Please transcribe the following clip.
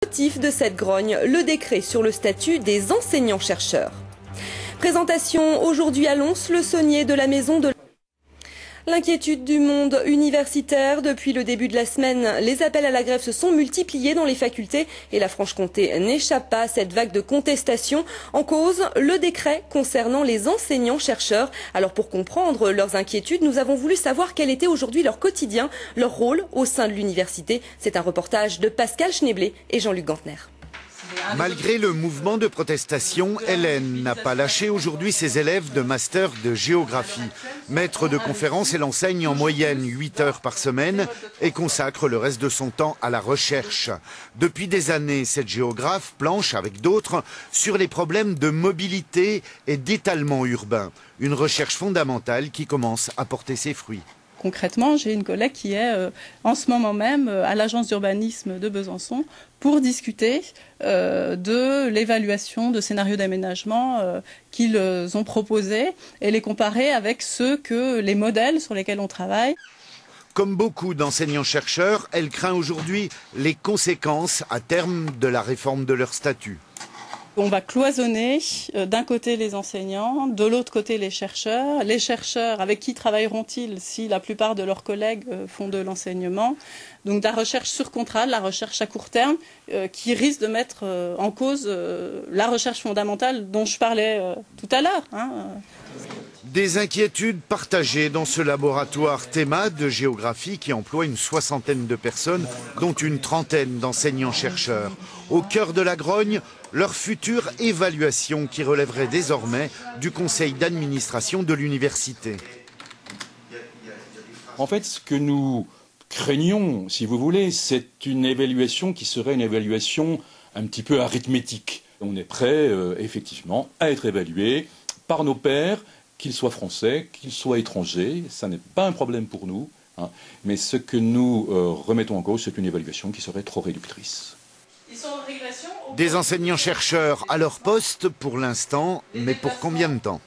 Motif de cette grogne, le décret sur le statut des enseignants-chercheurs. Présentation aujourd'hui à Lons, le saunier de la maison de... L'inquiétude du monde universitaire. Depuis le début de la semaine, les appels à la grève se sont multipliés dans les facultés et la Franche-Comté n'échappe pas à cette vague de contestation. En cause, le décret concernant les enseignants-chercheurs. Alors pour comprendre leurs inquiétudes, nous avons voulu savoir quel était aujourd'hui leur quotidien, leur rôle au sein de l'université. C'est un reportage de Pascal Schneblé et Jean-Luc Gantner. Malgré le mouvement de protestation, Hélène n'a pas lâché aujourd'hui ses élèves de master de géographie. Maître de conférence, elle enseigne en moyenne 8 heures par semaine et consacre le reste de son temps à la recherche. Depuis des années, cette géographe planche avec d'autres sur les problèmes de mobilité et d'étalement urbain. Une recherche fondamentale qui commence à porter ses fruits. Concrètement, j'ai une collègue qui est en ce moment même à l'agence d'urbanisme de Besançon pour discuter de l'évaluation de scénarios d'aménagement qu'ils ont proposés et les comparer avec les modèles sur lesquels on travaille. Comme beaucoup d'enseignants-chercheurs, elle craint aujourd'hui les conséquences à terme de la réforme de leur statut. On va cloisonner d'un côté les enseignants, de l'autre côté les chercheurs. Les chercheurs, avec qui travailleront-ils si la plupart de leurs collègues font de l'enseignement? Donc de la recherche sur contrat, de la recherche à court terme, qui risque de mettre en cause la recherche fondamentale dont je parlais tout à l'heure. Des inquiétudes partagées dans ce laboratoire Théma de géographie qui emploie une 60aine de personnes, dont une 30aine d'enseignants-chercheurs. Au cœur de la grogne, leur future évaluation qui relèverait désormais du conseil d'administration de l'université. En fait, ce que nous craignons, si vous voulez, c'est une évaluation qui serait une évaluation un petit peu arithmétique. On est prêt, effectivement, à être évalué par nos pairs, qu'ils soient français, qu'ils soient étrangers. Ça n'est pas un problème pour nous. Mais ce que nous remettons en cause, c'est une évaluation qui serait trop réductrice. Des enseignants-chercheurs à leur poste pour l'instant, mais pour combien de temps ?